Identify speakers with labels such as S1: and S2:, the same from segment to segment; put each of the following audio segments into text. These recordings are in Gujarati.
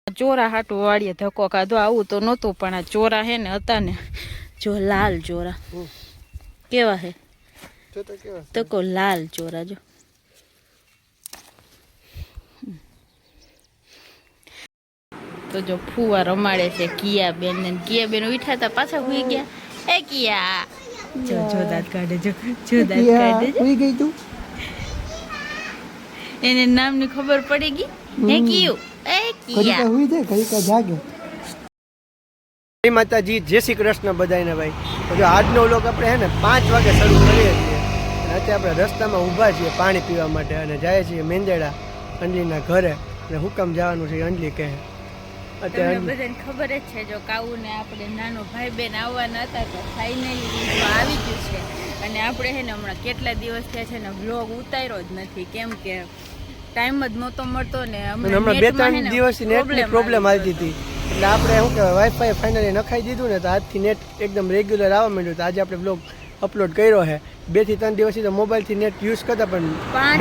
S1: ચોરા હાટું વાળીએ ધક્કો ખાધો આવું તો નહોતું પણ આ ચોરા હે ને હતા ને જો લાલ ચોરા કેવા હે ધક્કો લાલ ચોરા જો તો જો ફુવા રમાડે છે કિયા બેન ને કિયા બેન ઉઠ્યા હતા પાછા હુઈ ગયા એ કિયા જો જો દાંત કાઢે જો દાંત કાઢે હુઈ ગઈ તું એને નામની ખબર પડી ગઈ હે કિયું એ કિયા
S2: હુઈ દે કઈ કા જાગે માતાજી જય શ્રી કૃષ્ણ બધાને ભાઈ જો આજનો વ્લોગ આપણે હે ને 5 વાગે શરૂ કરીએ છીએ અને અત્યારે આપણે રસ્તામાં ઊભા છીએ પાણી પીવા માટે અને જાય છીએ મેંદેડા અંજલીના ઘરે અને હુકમ જવાનું છે અંજલી કહે
S1: અત્યારે બધાને ખબર જ છે જો કાઉને આપણે નાનો ભાઈ બેન આવવાના હતા તો ફાઇનલી આવી ગયું છે અને આપણે હે ને હમણાં કેટલા દિવસ થયા છે ને વ્લોગ ઉતાર્યો જ નથી કેમ કે ટાઈમ જ નહોતો મળતો ને
S2: હમણાં 2-3 દિવસથી નેટની પ્રોબ્લેમ આવતી હતી એટલે આપણે શું કહેવાય વાઈફાઈ ફાઇનલી નખાઈ દીધું ને તો આજથી નેટ એકદમ રેગ્યુલર આવવા માંડ્યું તો આજે આપણે બ્લોગ અપલોડ કર્યો છે 2 થી 3 દિવસથી તો મોબાઈલથી નેટ યુઝ કરતા પણ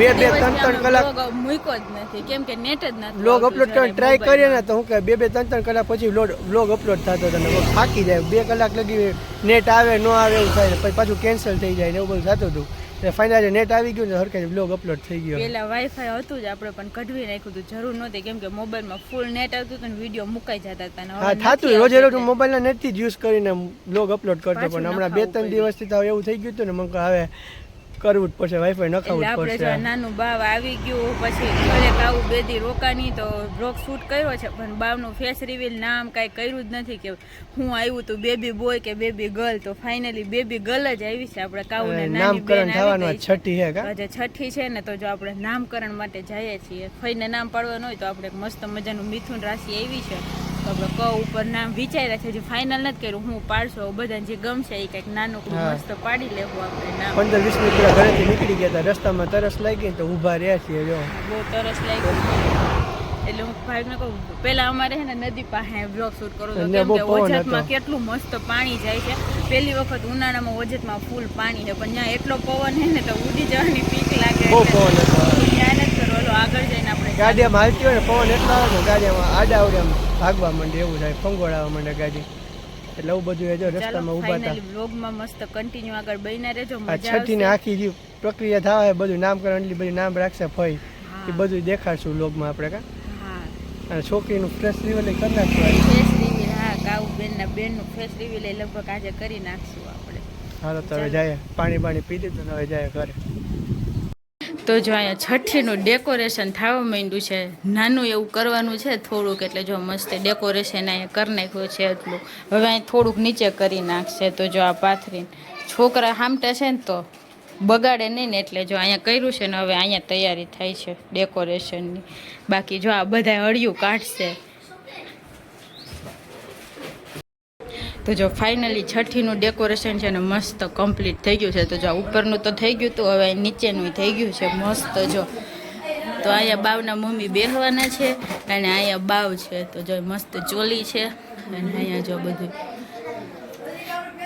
S2: 2-3 કલાક
S1: મૂક્યો જ નથી કેમ કે નેટ જ નથી
S2: બ્લોગ અપલોડ કરવાની ટ્રાય કરીએ ને તો શું કહે 2-3 કલાક પછી બ્લોગ અપલોડ થતો હતો ને થાકી જાય 2 કલાક લગી નેટ આવે ન આવે એવું થાય પછી પાછું કેન્સલ થઈ જાય ને એવું બધું થતું હતું ફાઇનલી નેટ આવી ગયું ને હરખે બ્લોગ અપલોડ થઈ ગયો
S1: પેલા વાઈફાઈ હતું જ આપણે પણ કઢવી નાખ્યું હતું જરૂર નહોતી કેમ કે મોબાઈલમાં ફૂલ નેટ આવતું હતું ને વિડીયો મુકાઈ જતા હતા
S2: હા થાતું રોજે રોજ મોબાઈલના નેટથી જ યુઝ કરીને બ્લોગ અપલોડ કરતો પણ હમણાં 2-3 દિવસથી તો એવું થઈ ગયું હતું ને મને હવે કરવું જ પડશે વાઈફાઈ નખાવવું જ પડશે
S1: આપણે નાનું બાવ આવી ગયું પછી ઘરે આવું બેદી રોકાની તો બ્લોગ શૂટ કર્યો છે પણ બાવનું ફેસ રિવીલ નામ કાંઈ કર્યું જ નથી કે હું આવ્યું તું બેબી બોય કે બેબી ગર્લ તો ફાઇનલી બેબી ગર્લ જ આવી છે આપણે કાઉને
S2: નામકરણ થવાનું છઠ્ઠી છે કા
S1: આજે છઠ્ઠી છે ને તો જો આપણે નામકરણ માટે જઈએ છીએ ફઈને નામ પાડવાનું હોય તો આપણે મસ્ત મજાનું મિથુન રાશિ આવી છે તો આપણે ક ઉપર નામ વિચાર્યા છે હજી ફાઇનલ નથી કર્યું હું પાડશો બધાને જે ગમશે એ કંઈક નાનું મસ્ત પાડી લેવું આપણે નામ
S2: 15-20 મિનિટ ઘરેથી નીકળી ગયા હતા રસ્તામાં તરસ લાગી તો ઊભા રહ્યા છીએ જો
S1: બહુ તરસ લાગી એટલે હું ભાઈને કહું પેલા અમારે છે ને નદી પાસે બ્લોગ શૂટ કરું તો કેમ કે ઓજતમાં કેટલું મસ્ત પાણી જાય છે પહેલી વખત ઉનાળામાં ઓજતમાં ફૂલ પાણી છે પણ ત્યાં એટલો પવન છે ને તો ઉડી જવાની બીક લાગે
S2: બહુ પવન હતો
S1: ત્યાં નથી કરો આગળ જઈને આપણે
S2: ગાડીમાં હાલતી હોય ને પવન એટલો આવે ને ગાડીમાં આડા આવડે ભાગવા માંડે એવું થાય ફંગોળાવા માંડે ગાડી એટલે એવું બધું જો રસ્તામાં ઊભા હતા
S1: વ્લોગમાં મસ્ત કન્ટિન્યુ આગળ બન્યા રહેજો
S2: આ છઠ્ઠીની આખી જે પ્રક્રિયા થાય બધું નામકરણ એટલી બધી નામ રાખશે ફઈ એ બધું દેખાડશું વ્લોગમાં આપણે કા અને છોકરીનું ફેસ રિવીલ કરી નાખશું
S1: ફેસ રિવીલ હા કાઉ બેનનું ફેસ રિવીલ લગભગ આજે કરી નાખશું આપણે
S2: હાલો તો હવે જાય પાણી પી દીધું હવે જાય ઘરે
S1: તો જો અહીંયા છઠ્ઠીનું ડેકોરેશન થવા માંડ્યું છે નાનું એવું કરવાનું છે થોડુંક એટલે જો મસ્ત ડેકોરેશન અહીંયા કરી નાખ્યું છે એટલું હવે અહીં થોડુંક નીચે કરી નાખશે તો જો આ પાથરીને છોકરા હામટા છે ને તો બગાડે નહીં ને એટલે જો અહીંયા કર્યું છે ને હવે અહીંયા તૈયારી થાય છે ડેકોરેશનની બાકી જો આ બધા હળિયું કાઢશે તો જો ફાઇનલી છઠ્ઠીનું ડેકોરેશન છે ને મસ્ત કમ્પ્લીટ થઈ ગયું છે તો જો ઉપરનું તો થઈ ગયું હતું હવે નીચેનું થઈ ગયું છે મસ્ત જો તો અહીંયા બાવના મમ્મી બેહવાના છે અને અહીંયા બાવ છે તો જો મસ્ત ચોલી છે અને અહીંયા જો બધું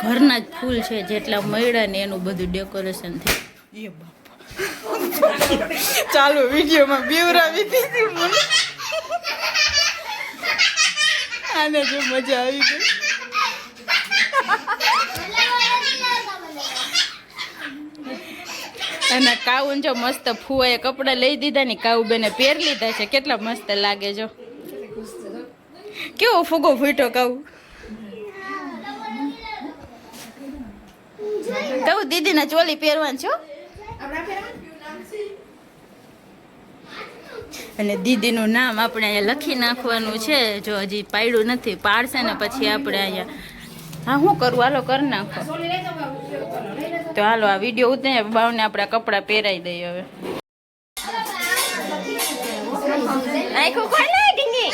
S1: ઘરના જ ફૂલ છે જેટલા મળ્યા ને એનું બધું ડેકોરેશન થઈ એ બાપા ચાલો વિડીયોમાં બેવરાવી દીધી મને આને જો મજા આવી ગઈ અને કાઉન જો મસ્ત ફુવાએ કપડાં લઈ દીધા ને કાઉ બેને પહેર લીધા છે કેટલા મસ્ત લાગે જો કેવો ફુગો ફૂટ્યો કાઉ કહું દીદીના ચોલી પહેરવાનું છો અને દીદીનું નામ આપણે અહીંયા લખી નાખવાનું છે જો હજી પાડ્યું નથી પાડશે ને પછી આપણે અહીંયા હા શું કરવું હાલો કરી નાખો તો હાલો આ વિડીયો ઉતરે બાવને આપણે કપડાં પહેરાવી દઈએ હવે આખું ખોલે ડીંગી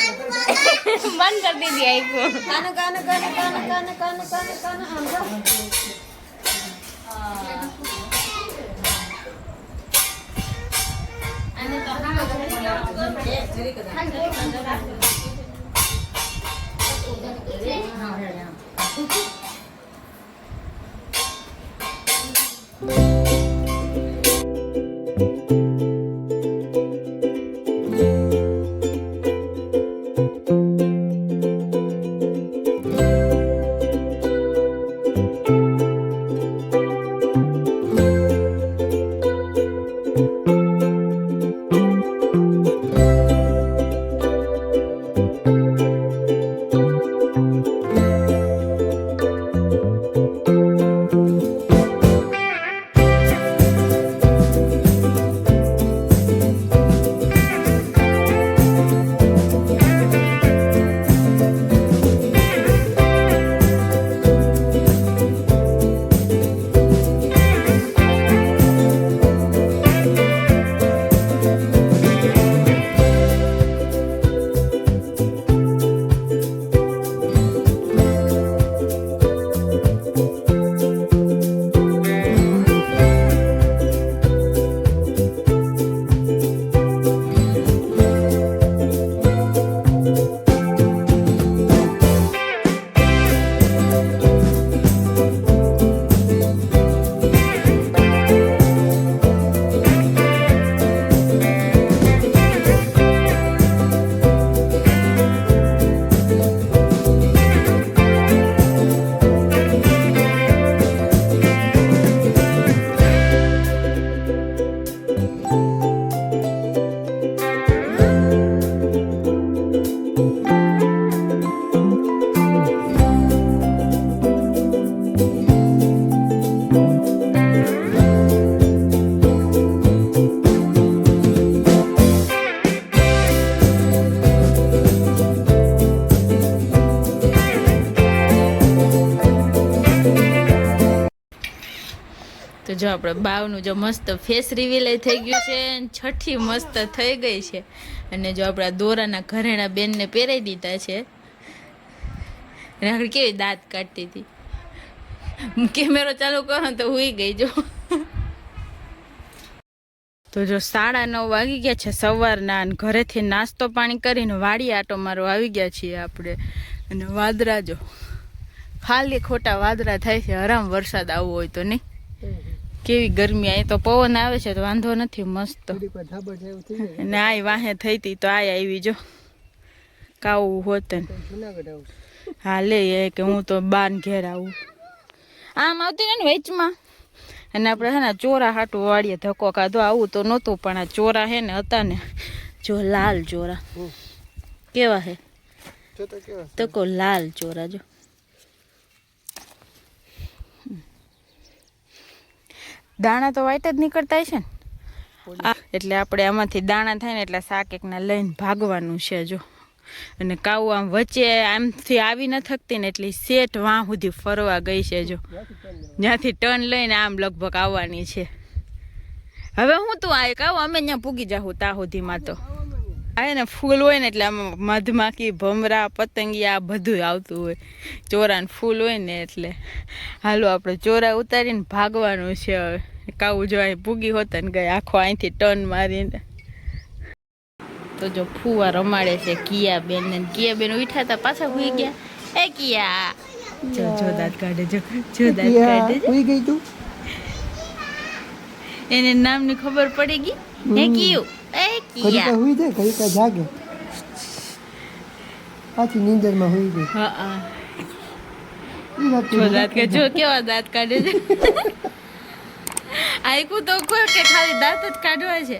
S1: બંધ કરી દીધી આખું તો જો આપણે બાવનું જો મસ્ત ફેસ રિવીલ થઈ ગયું છે, છઠ્ઠી મસ્ત થઈ ગઈ છે, અને જો આપણા દોરાના ઘરેણા બેનને પહેરાવી દીધા છે. રાખડી કેવી દાંત કાઢતી હતી, કેમેરો ચાલુ કરો તો હુઈ ગઈ જો. તો જો 9:30 વાગી ગયા છે સવારના, અને ઘરેથી નાસ્તો પાણી કરીને વાડી આટો મારો આવી ગયા છીએ આપણે. અને વાદળા જો ખાલી ખોટા વાદળા થાય છે, આરામ વરસાદ આવવો હોય તો નહીં. કેવી ગરમી, અહીં તો પવન આવે છે તો વાંધો નથી, મસ્ત. અને આ વાહે થઈ હતી તો આ આવી જો કાવું હોત. હા લે કે હું તો બાન ઘેર આવું, આમ આવતી ને વેચમાં. અને આપણે હે ને ચોરા હાટું વાળીએ ધક્કો કાઢો, આવું તો નહોતું, પણ આ ચોરા હે ને હતા ને જો લાલ ચોરા કેવા હે, તો કો લાલ ચોરા જો. દાણા તો વાઈટ જ નીકળતા છે ને, એટલે આપણે આમાંથી દાણા થાય ને એટલે શાક એકના લઈને ભાગવાનું છે જો. અને કાવું આમ વચ્ચે આમથી આવી ન થકતી ને એટલે શેઠ વાં સુધી ફરવા ગઈ છે જો, જ્યાંથી ટર્ન લઈને આમ લગભગ આવવાની છે. હવે હું તું આ કાવું અમે ત્યાં પૂગી જાઉં ત્યાં સુધીમાં તો આવે ને ફૂલ હોય ને એટલે આમ મધમાખી ભમરા પતંગિયા બધું આવતું હોય, ચોરાને ફૂલ હોય ને એટલે. હાલો આપણે ચોરા ઉતારીને ભાગવાનું છે હવે. કાવું જો અહીં પૂગી હોત ને ગઈ આખો અહીંથી ટર્ન મારીને. તો જો ફુવા રમાડે છે કિયા બેન ને, કિયા બેન ઉઠ્યા હતા પાછા હુઈ ગયા. એ કિયા જો જો દાંત કાઢે, જો જો દાંત કાઢે,
S2: હુઈ ગઈ તું.
S1: એને નામની ખબર પડી ગઈ. એ કિયું, એ કિયા
S2: હુઈ જાય, ઘડીકા જાગે, પાછી નીંદરમાં હુઈ ગઈ.
S1: હા જો દાંત કાઢે, જો કેવા દાંત કાઢે છે. આયકું તો કોઈ કે ખાલી દાંત જ કાઢવા છે.